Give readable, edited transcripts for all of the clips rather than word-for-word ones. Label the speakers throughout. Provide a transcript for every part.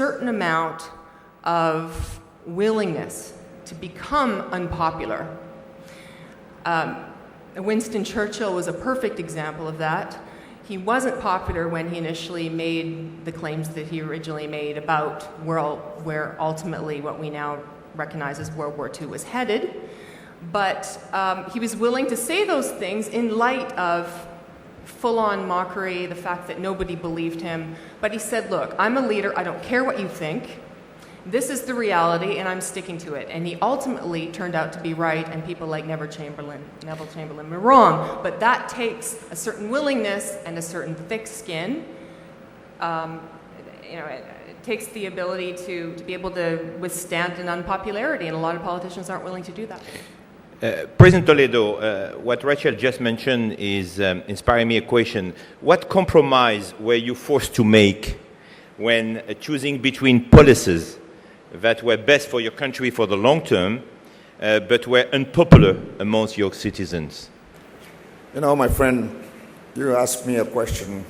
Speaker 1: certain amount of willingness to become unpopular. Winston Churchill was a perfect example of that. He wasn't popular when he initially made the claims that he originally made about where ultimately what we now recognize as World War II was headed. But he was willing to say those things in light of full-on mockery, the fact that nobody believed him. But he said, look, I'm a leader, I don't care what you think. This is the reality, and I'm sticking to it. And he ultimately turned out to be right, and people like Neville Chamberlain were wrong. But that takes a certain willingness and a certain thick skin. It takes the ability to be able to withstand an unpopularity, and a lot of politicians aren't willing to do that.
Speaker 2: President Toledo, what Rachel just mentioned is inspiring me a question. What compromise were you forced to make when choosing between policies that were best for your country for the long term, but were unpopular amongst your citizens?
Speaker 3: You know, my friend, you asked me a question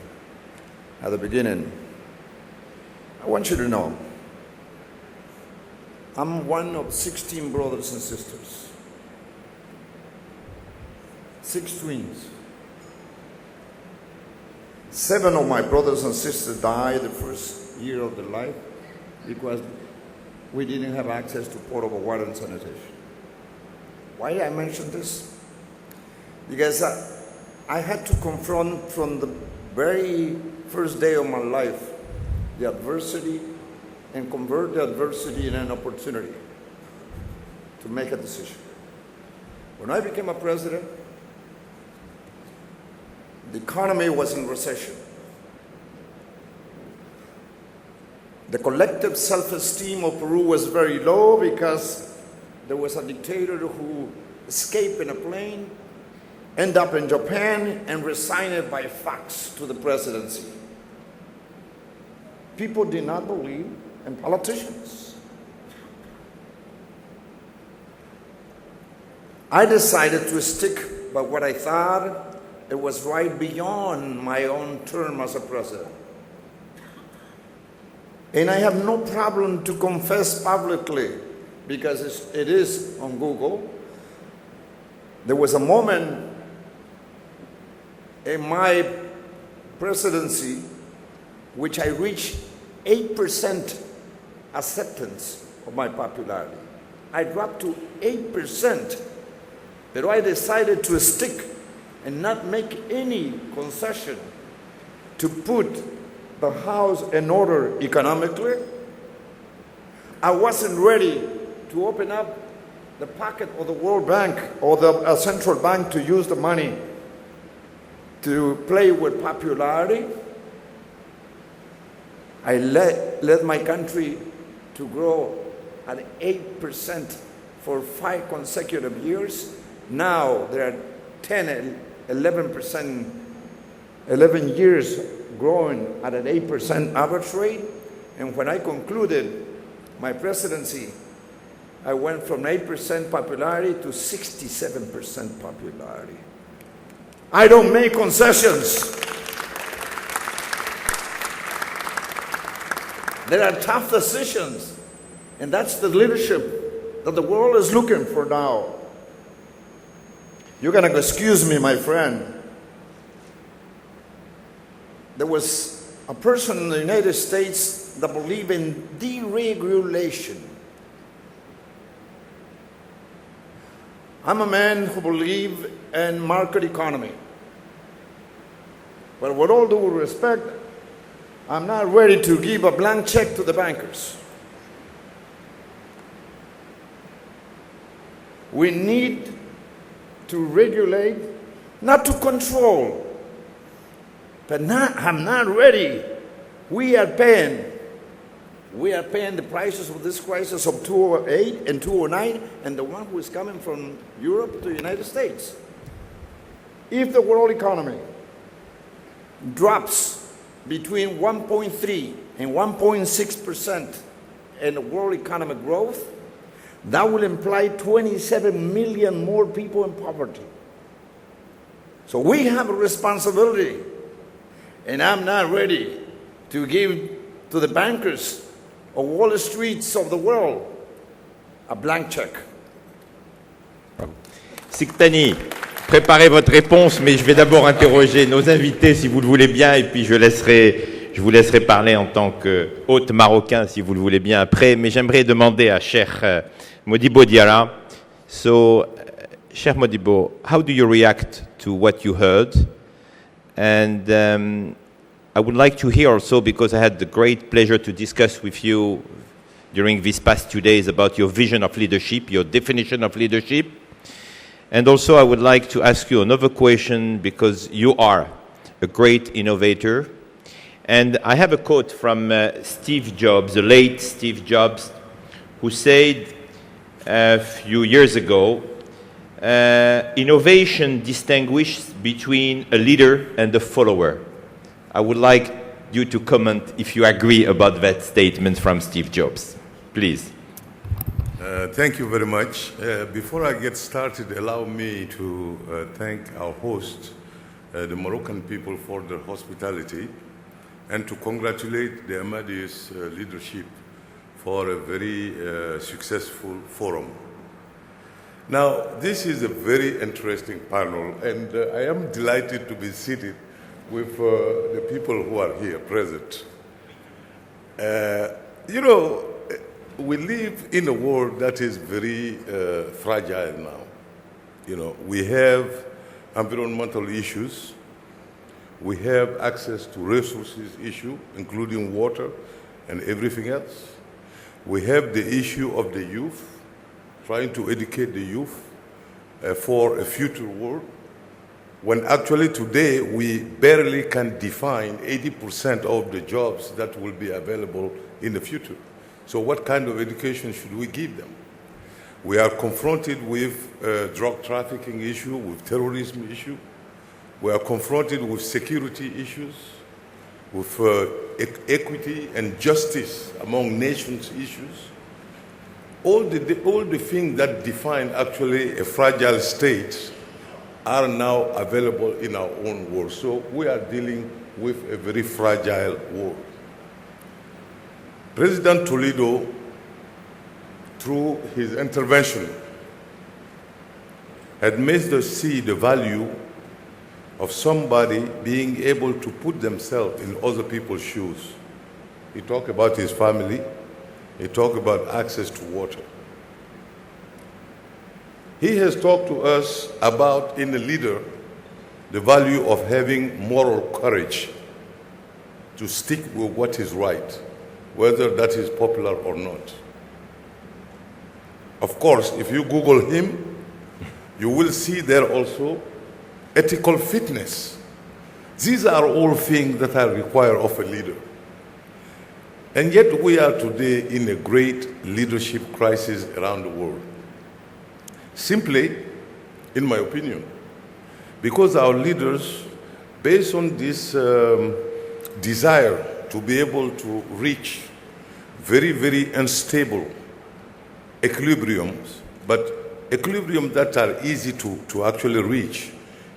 Speaker 3: at the beginning. I want you to know, I'm one of 16 brothers and sisters. 6 twins. 7 of my brothers and sisters died the first year of their life because we didn't have access to potable water and sanitation. Why did I mention this? Because I had to confront from the very first day of my life the adversity and convert the adversity in an opportunity to make a decision. When I became a president, the economy was in recession. The collective self-esteem of Peru was very low because there was a dictator who escaped in a plane, ended up in Japan, and resigned by fax to the presidency. People did not believe in politicians. I decided to stick by what I thought it was right beyond my own term as a president. And I have no problem to confess publicly, because it is on Google. There was a moment in my presidency which I reached 8% acceptance of my popularity. I dropped to 8%, but I decided to stick and not make any concession to put the house in order economically. I wasn't ready to open up the pocket of the World Bank or the central bank to use the money to play with popularity. I led my country to grow at 8% for 5 consecutive years. Now there are 10, 11%, 11 years growing at an 8% average rate. And when I concluded my presidency, I went from 8% popularity to 67% popularity. I don't make concessions. There are tough decisions, and that's the leadership that the world is looking for now. You're going to excuse me, my friend. There was a person in the United States that believed in deregulation. I'm a man who believes in market economy. But with all due respect, I'm not ready to give a blank check to the bankers. We need to regulate, not to control. But I'm not ready. We are paying the prices of this crisis of 2008 and 2009, and the one who is coming from Europe to the United States. If the world economy drops between 1.3 and 1.6% in world economic growth, that will imply 27 million more people in poverty. So we have a responsibility, and I'm not ready to give to the bankers or Wall Streets of the world, a blank check.
Speaker 2: Siktani, préparez votre réponse, mais je vais d'abord interroger nos invités, si vous le voulez bien, et puis je vous laisserai parler en tant qu'hôte marocain, si vous le voulez bien, après. Mais j'aimerais demander à Cheikh Modibo Diarra. So, Cheikh Modibo, how do you react to what you heard? And I would like to hear also, because I had the great pleasure to discuss with you during these past 2 days about your vision of leadership, your definition of leadership. And also I would like to ask you another question, because you are a great innovator. And I have a quote from Steve Jobs, the late Steve Jobs, who said a few years ago, innovation distinguishes between a leader and a follower. I would like you to comment if you agree about that statement from Steve Jobs. Please.
Speaker 4: Thank you very much. Before I get started, allow me to thank our host, the Moroccan people, for their hospitality, and to congratulate the MEDays leadership for a very successful forum. Now, this is a very interesting panel, and I am delighted to be seated with the people who are here present. You know, we live in a world that is very fragile now. You know, we have environmental issues. We have access to resources issue, including water and everything else. We have the issue of the youth, trying to educate the youth for a future world, when actually today we barely can define 80% of the jobs that will be available in the future. So what kind of education should we give them? We are confronted with drug trafficking issue, with terrorism issue. We are confronted with security issues, with equity and justice among nations issues. All the things that define actually a fragile state are now available in our own world. So we are dealing with a very fragile world. President Toledo, through his intervention, had made us see the value of somebody being able to put themselves in other people's shoes. He talked about his family. He talked about access to water. He has talked to us about, in a leader, the value of having moral courage to stick with what is right, whether that is popular or not. Of course, if you Google him, you will see there also ethical fitness. These are all things that are required of a leader. And yet we are today in a great leadership crisis around the world. Simply, in my opinion, because our leaders, based on this desire to be able to reach very, very unstable equilibriums, but equilibriums that are easy to actually reach,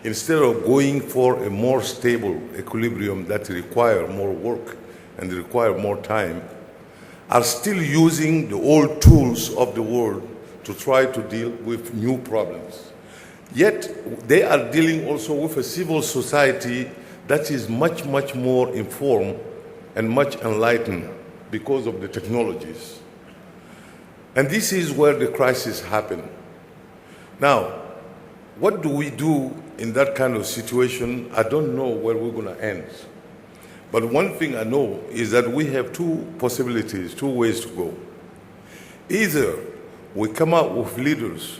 Speaker 4: instead of going for a more stable equilibrium that require more work and require more time, are still using the old tools of the world to try to deal with new problems. Yet they are dealing also with a civil society that is much, much more informed and much enlightened because of the technologies. And this is where the crisis happened. Now, what do we do in that kind of situation? I don't know where we're going to end. But one thing I know is that we have two possibilities, two ways to go. Either we come out with leaders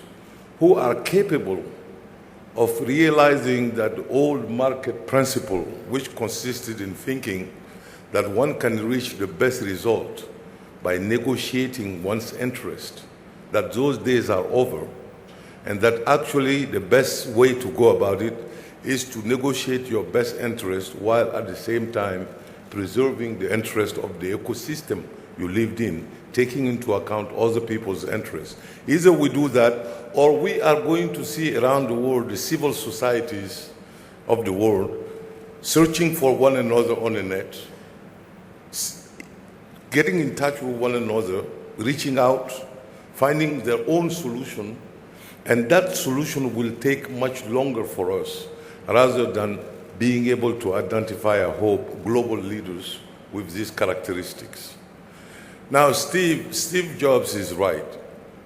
Speaker 4: who are capable of realizing that the old market principle, which consisted in thinking that one can reach the best result by negotiating one's interest, that those days are over, and that actually the best way to go about it is to negotiate your best interest while at the same time preserving the interest of the ecosystem you lived in, taking into account other people's interests. Either we do that, or we are going to see around the world the civil societies of the world searching for one another on the net, getting in touch with one another, reaching out, finding their own solution, and that solution will take much longer for us rather than being able to identify, I hope, global leaders with these characteristics. Now, Steve Jobs is right.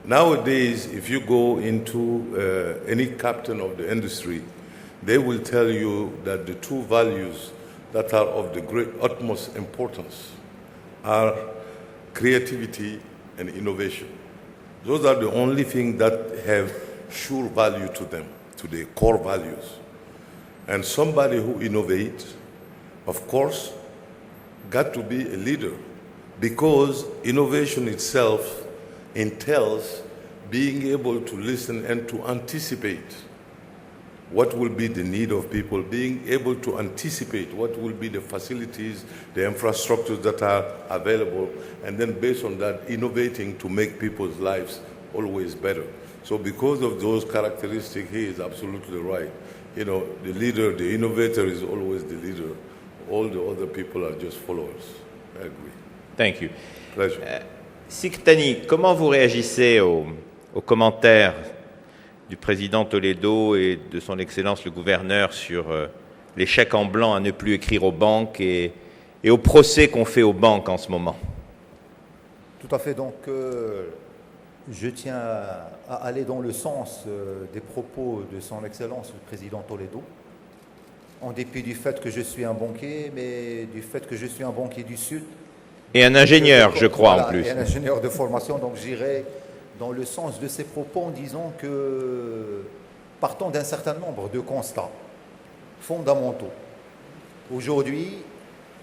Speaker 4: Nowadays, if you go into any captain of the industry, they will tell you that the two values that are of the great utmost importance are creativity and innovation. Those are the only things that have sure value to them, to their core values. And somebody who innovates, of course, got to be a leader, because innovation itself entails being able to listen and to anticipate what will be the need of people, being able to anticipate what will be the facilities, the infrastructures that are available, and then based on that, innovating to make people's lives always better. So because of those characteristics, he is absolutely right. You know, the leader, the innovator is always the leader. All the other people are just followers. I agree.
Speaker 2: Thank you.
Speaker 4: Pleasure.
Speaker 2: Siktani, comment vous réagissez aux commentaires du président Toledo et de son Excellence le gouverneur sur les chèques en blanc à ne plus écrire aux banques et au procès qu'on fait aux banques en ce moment?
Speaker 5: Tout à fait. Donc, je tiens à aller dans le sens des propos de son Excellence le président Toledo, en dépit du fait que je suis un banquier, mais du fait que je suis un banquier du Sud.
Speaker 2: Et un ingénieur, je crois,
Speaker 5: voilà,
Speaker 2: en plus.
Speaker 5: Et un ingénieur de formation, donc j'irai dans le sens de ses propos en disant que, partant d'un certain nombre de constats fondamentaux, aujourd'hui,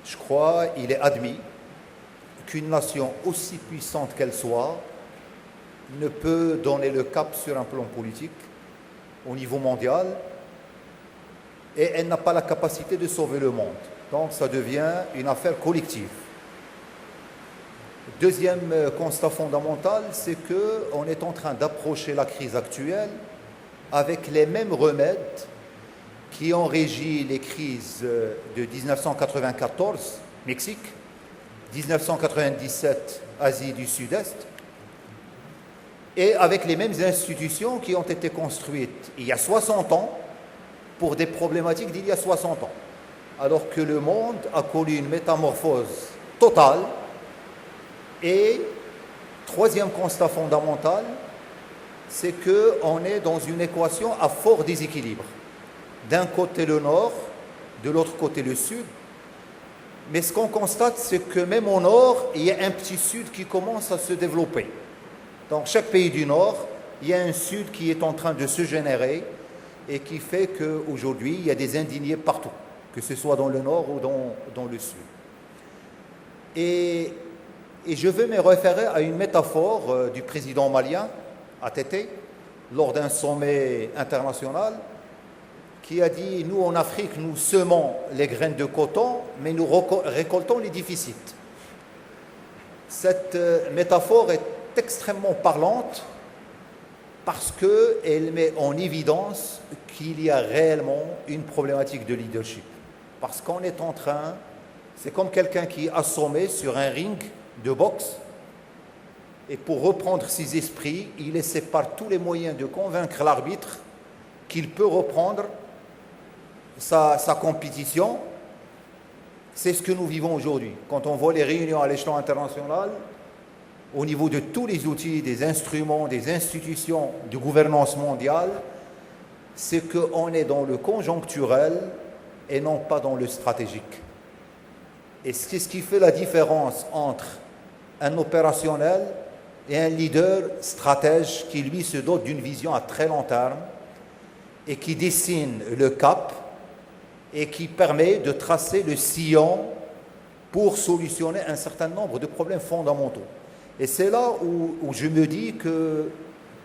Speaker 5: je crois, il est admis qu'une nation aussi puissante qu'elle soit ne peut donner le cap sur un plan politique au niveau mondial, et elle n'a pas la capacité de sauver le monde. Donc ça devient une affaire collective. Deuxième constat fondamental, c'est qu'on est en train d'approcher la crise actuelle avec les mêmes remèdes qui ont régi les crises de 1994, Mexique, 1997, Asie du Sud-Est, et avec les mêmes institutions qui ont été construites il y a 60 ans pour des problématiques d'il y a 60 ans, alors que le monde a connu une métamorphose totale. Et troisième constat fondamental, c'est qu'on est dans une équation à fort déséquilibre. D'un côté le nord, de l'autre côté le sud. Mais ce qu'on constate, c'est que même au nord, il y a un petit sud qui commence à se développer. Dans chaque pays du nord, il y a un sud qui est en train de se générer et qui fait qu'aujourd'hui, il y a des indignés partout, que ce soit dans le nord ou dans le sud. Et je veux me référer à une métaphore du président malien, étaient, lors d'un sommet international, qui a dit « Nous, en Afrique, nous semons les graines de coton, mais nous récoltons les déficits. » Cette métaphore est extrêmement parlante parce qu'elle met en évidence qu'il y a réellement une problématique de leadership. Parce qu'on est en train, c'est comme quelqu'un qui est assommé sur un ring de boxe, et pour reprendre ses esprits, il essaie par tous les moyens de convaincre l'arbitre qu'il peut reprendre sa compétition. C'est ce que nous vivons aujourd'hui. Quand on voit les réunions à l'échelon international, au niveau de tous les outils, des instruments, des institutions de gouvernance mondiale, c'est qu'on est dans le conjoncturel et non pas dans le stratégique. Et c'est ce qui fait la différence entre un opérationnel et un leader stratège qui, lui, se dote d'une vision à très long terme et qui dessine le cap et qui permet de tracer le sillon pour solutionner un certain nombre de problèmes fondamentaux. Et c'est là où je me dis que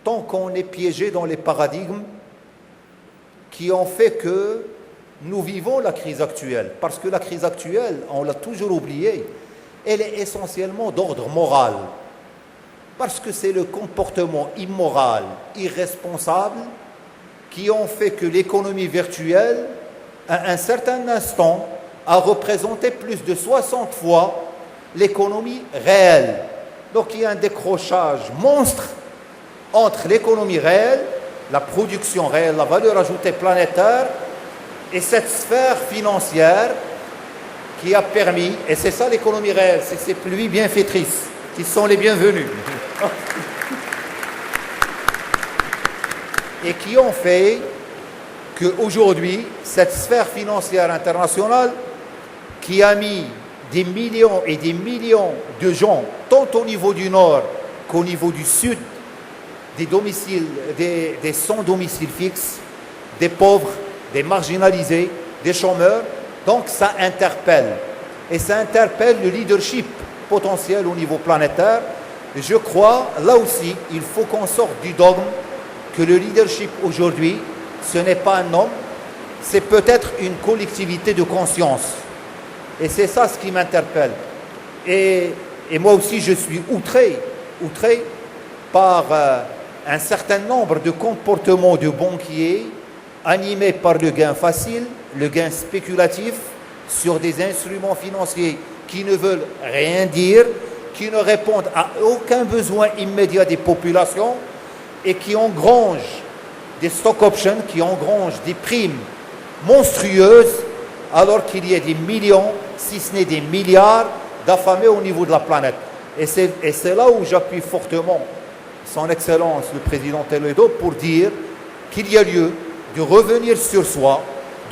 Speaker 5: tant qu'on est piégé dans les paradigmes qui ont fait que nous vivons la crise actuelle, parce que la crise actuelle, on l'a toujours oublié, elle est essentiellement d'ordre moral, parce que c'est le comportement immoral, irresponsable, qui ont fait que l'économie virtuelle, à un certain instant, a représenté plus de 60 fois l'économie réelle. Donc il y a un décrochage monstre entre l'économie réelle, la production réelle, la valeur ajoutée planétaire, et cette sphère financière qui a permis, et c'est ça l'économie réelle, c'est ces pluies bienfaitrices qui sont les bienvenues, et qui ont fait qu'aujourd'hui, cette sphère financière internationale qui a mis des millions et des millions de gens, tant au niveau du nord qu'au niveau du sud, des domiciles, des sans domicile fixe, des pauvres, des marginalisés, des chômeurs. Donc ça interpelle. Et ça interpelle le leadership potentiel au niveau planétaire. Et je crois, là aussi, il faut qu'on sorte du dogme que le leadership aujourd'hui, ce n'est pas un homme, c'est peut-être une collectivité de conscience. Et c'est ça ce qui m'interpelle. Et moi aussi, je suis outré par un certain nombre de comportements de banquiers animés par le gain facile, le gain spéculatif sur des instruments financiers qui ne veulent rien dire, qui ne répondent à aucun besoin immédiat des populations et qui engrangent des stock options, qui engrangent des primes monstrueuses alors qu'il y a des millions, si ce n'est des milliards d'affamés au niveau de la planète. Et c'est là où j'appuie fortement Son Excellence le Président Tenu pour dire qu'il y a lieu de revenir sur soi,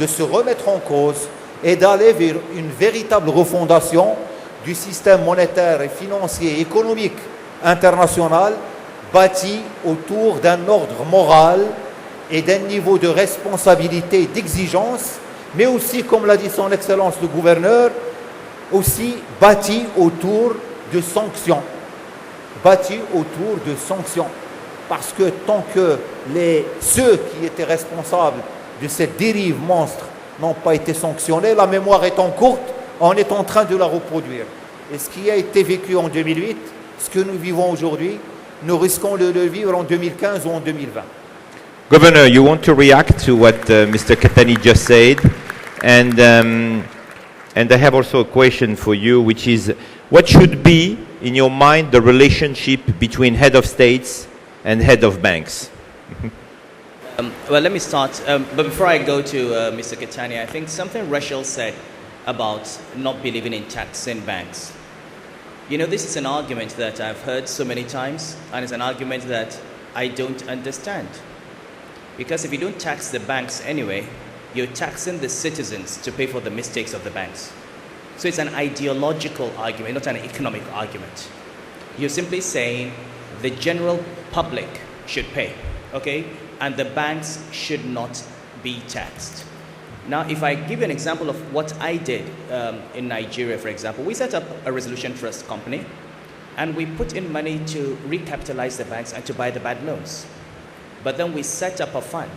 Speaker 5: de se remettre en cause et d'aller vers une véritable refondation du système monétaire et financier et économique international bâti autour d'un ordre moral et d'un niveau de responsabilité et d'exigence, mais aussi, comme l'a dit Son Excellence le Gouverneur, aussi bâti autour de sanctions. Bâti autour de sanctions. Parce que tant que ceux qui étaient responsables de cette dérive monstre n'ont pas été sanctionnés, la mémoire étant courte, on est en train de la reproduire. Et ce qui a été vécu en 2008, ce que nous vivons aujourd'hui, nous risquons de le vivre en 2015 ou en 2020.
Speaker 2: Governor, you want to react to what Mr. Katani just said, and I have also a question for you, which is, what should be, in your mind, the relationship between head of states and head of banks?
Speaker 6: Well, let me start. But before I go to Mr. Katani, I think something Rachel said about not believing in taxing banks. You know, this is an argument that I've heard so many times, and it's an argument that I don't understand. Because if you don't tax the banks anyway, you're taxing the citizens to pay for the mistakes of the banks. So it's an ideological argument, not an economic argument. You're simply saying the general public should pay, okay? And the banks should not be taxed. Now, if I give you an example of what I did in Nigeria, for example, we set up a resolution trust company, and we put in money to recapitalize the banks and to buy the bad loans. But then we set up a fund,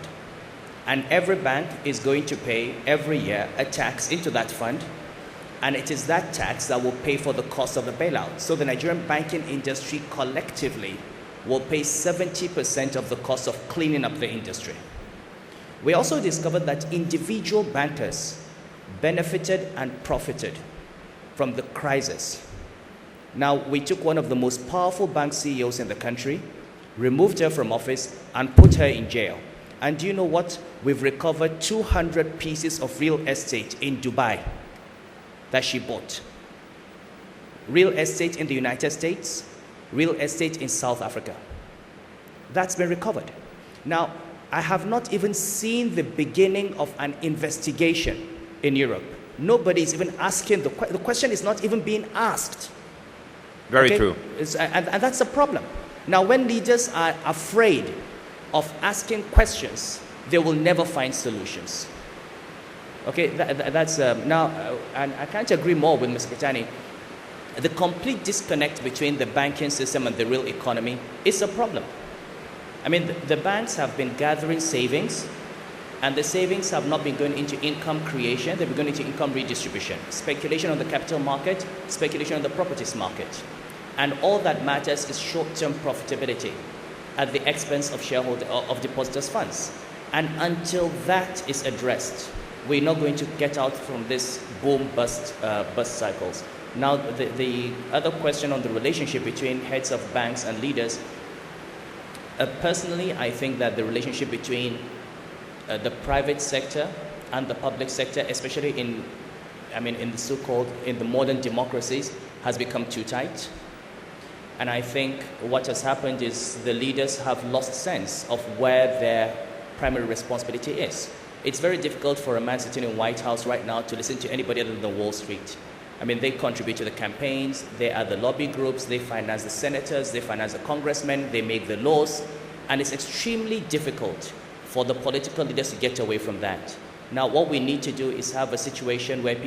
Speaker 6: and every bank is going to pay every year a tax into that fund, and it is that tax that will pay for the cost of the bailout. So the Nigerian banking industry collectively will pay 70% of the cost of cleaning up the industry. We also discovered that individual bankers benefited and profited from the crisis. Now, we took one of the most powerful bank CEOs in the country, removed her from office, and put her in jail. And do you know what? We've recovered 200 pieces of real estate in Dubai that she bought. Real estate in the United States, real estate in South Africa. That's been recovered. Now, I have not even seen the beginning of an investigation in Europe. Nobody is even asking, the question is not even being asked.
Speaker 2: Very true.
Speaker 6: And that's a problem. Now, when leaders are afraid of asking questions, they will never find solutions. Okay, that's now, and I can't agree more with Mr. Katani. The complete disconnect between the banking system and the real economy is a problem. I mean, the banks have been gathering savings, and the savings have not been going into income creation, they've been going into income redistribution, speculation on the capital market, speculation on the properties market. And all that matters is short-term profitability at the expense of of depositors' funds. And until that is addressed, we're not going to get out from this boom-bust cycles. Now, the other question on the relationship between heads of banks and leaders, personally, I think that the relationship between the private sector and the public sector, especially in the so-called, in the modern democracies, has become too tight. And I think what has happened is the leaders have lost sense of where their primary responsibility is. It's very difficult for a man sitting in White House right now to listen to anybody other than Wall Street. I mean, they contribute to the campaigns, they are the lobby groups, they finance the senators, they finance the congressmen, they make the laws, and it's extremely difficult for the political leaders to get away from that. Now, what we need to do is have a situation where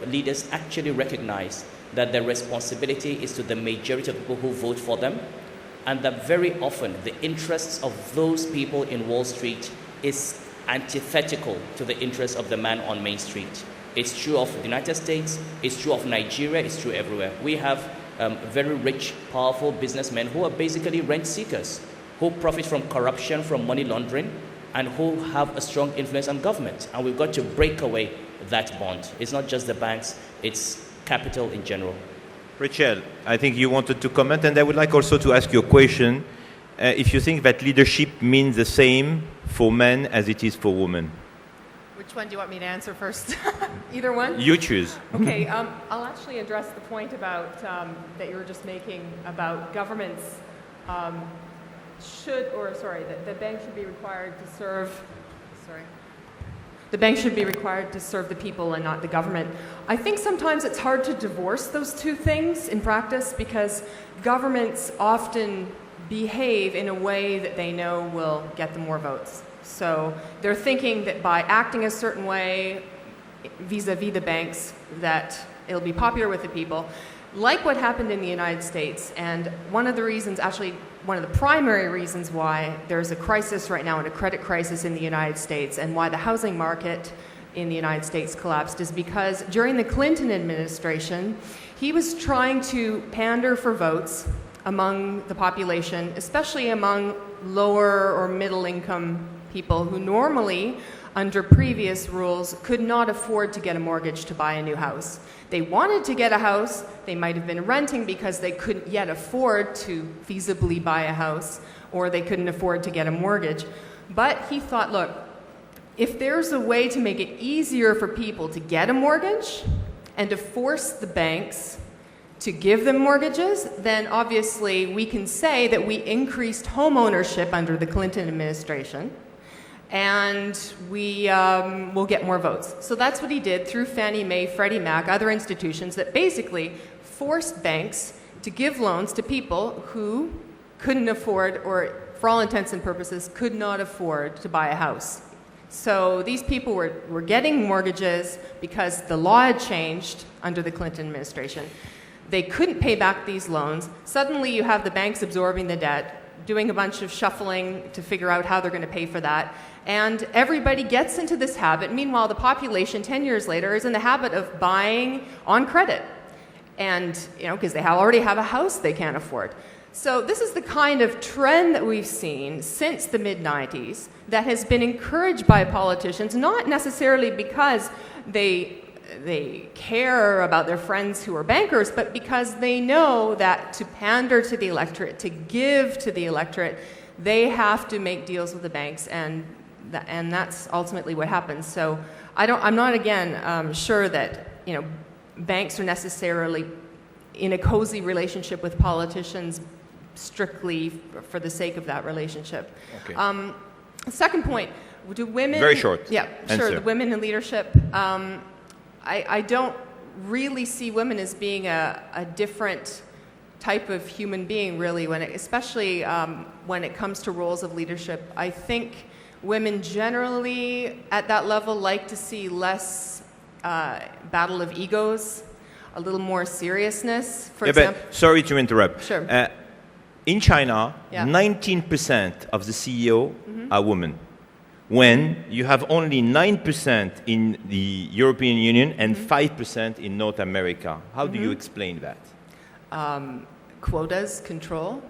Speaker 6: leaders actually recognize that their responsibility is to the majority of people who vote for them, and that very often the interests of those people in Wall Street is antithetical to the interests of the man on Main Street. It's true of the United States, it's true of Nigeria, it's true everywhere. We have very rich, powerful businessmen who are basically rent seekers, who profit from corruption, from money laundering, and who have a strong influence on government. And we've got to break away that bond. It's not just the banks, it's capital in general.
Speaker 2: Rachel, I think you wanted to comment, and I would like also to ask you a question. If you think that leadership means the same for men as it is for women.
Speaker 1: Which one do you want me to answer first? Either one?
Speaker 2: You choose.
Speaker 1: Okay, I'll actually address the point about that you were just making about governments the bank should be required to serve. The bank should be required to serve the people and not the government. I think sometimes it's hard to divorce those two things in practice because governments often behave in a way that they know will get them more votes. So they're thinking that by acting a certain way vis-a-vis the banks that it'll be popular with the people, like what happened in the United States. And one of the primary reasons why there's a crisis right now and a credit crisis in the United States and why the housing market in the United States collapsed is because during the Clinton administration, he was trying to pander for votes among the population, especially among lower or middle income people who normally, under previous rules, could not afford to get a mortgage to buy a new house. They wanted to get a house, they might have been renting because they couldn't yet afford to feasibly buy a house, or they couldn't afford to get a mortgage. But he thought, look, if there's a way to make it easier for people to get a mortgage and to force the banks to give them mortgages, then obviously we can say that we increased home ownership under the Clinton administration, and we will get more votes. So that's what he did through Fannie Mae, Freddie Mac, other institutions that basically forced banks to give loans to people who couldn't afford, or for all intents and purposes, could not afford to buy a house. So these people were getting mortgages because the law had changed under the Clinton administration. They couldn't pay back these loans. Suddenly you have the banks absorbing the debt, doing a bunch of shuffling to figure out how they're going to pay for that. And everybody gets into this habit. Meanwhile, the population 10 years later is in the habit of buying on credit. And, because they already have a house they can't afford. So this is the kind of trend that we've seen since the mid-90s that has been encouraged by politicians, not necessarily because they care about their friends who are bankers, but because they know that to pander to the electorate, to give to the electorate, they have to make deals with the banks, and that's ultimately what happens. So I'm not again sure that banks are necessarily in a cozy relationship with politicians strictly for the sake of that relationship. Okay. Second point: do women?
Speaker 2: Very short.
Speaker 1: Yeah,
Speaker 2: answer.
Speaker 1: Sure. The women in leadership. I don't really see women as being a different type of human being, really, especially when it comes to roles of leadership. I think women generally at that level like to see less battle of egos, a little more seriousness, for example.
Speaker 2: But sorry to interrupt.
Speaker 1: Sure.
Speaker 2: In China, 19% of the CEO are women, when you have only 9% in the European Union and 5% in North America. How do you explain that?
Speaker 1: Quotas, control.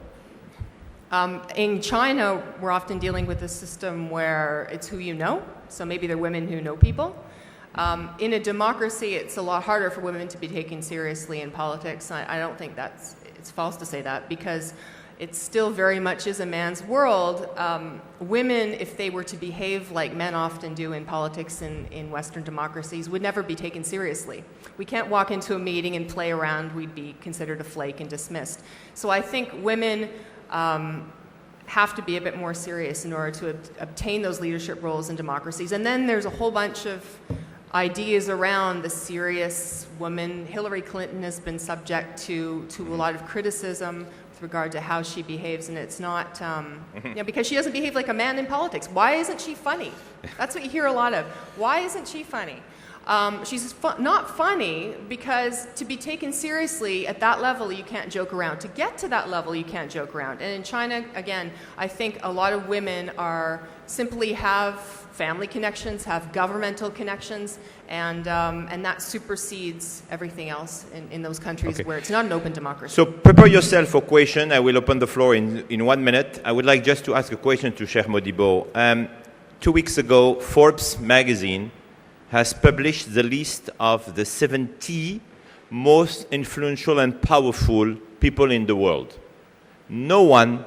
Speaker 1: In China, we're often dealing with a system where it's who you know, so maybe they're women who know people. In a democracy, it's a lot harder for women to be taken seriously in politics. I don't think it's false to say that, because it still very much is a man's world. Women, if they were to behave like men often do in politics in Western democracies, would never be taken seriously. We can't walk into a meeting and play around. We'd be considered a flake and dismissed. So I think women have to be a bit more serious in order to obtain those leadership roles in democracies. And then there's a whole bunch of ideas around the serious woman. Hillary Clinton has been subject to a lot of criticism with regard to how she behaves, and it's not, because she doesn't behave like a man in politics. Why isn't she funny? That's what you hear a lot of. Why isn't she funny? She's not funny because to be taken seriously at that level, you can't joke around. To get to that level, you can't joke around. And in China, again, I think a lot of women simply have family connections, have governmental connections, and that supersedes everything else in those countries where it's not an open democracy.
Speaker 2: So prepare yourself for question. I will open the floor in 1 minute. I would like just to ask a question to Sheikh Modibo. 2 weeks ago, Forbes magazine has published the list of the 70 most influential and powerful people in the world. No one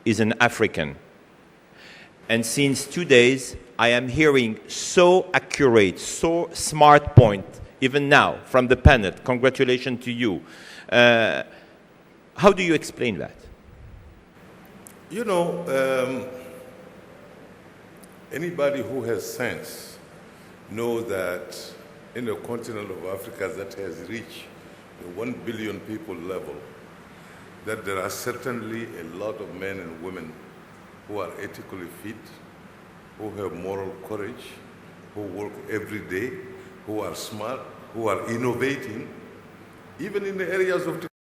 Speaker 2: is an African. And since 2 days, I am hearing so accurate, so smart point, even now, from the panel. Congratulations to you. How do you explain that?
Speaker 4: You know, anybody who has sense know that in the continent of Africa that has reached the 1 billion people level, that there are certainly a lot of men and women who are ethically fit, who have moral courage, who work every day, who are smart, who are innovating, even in the areas of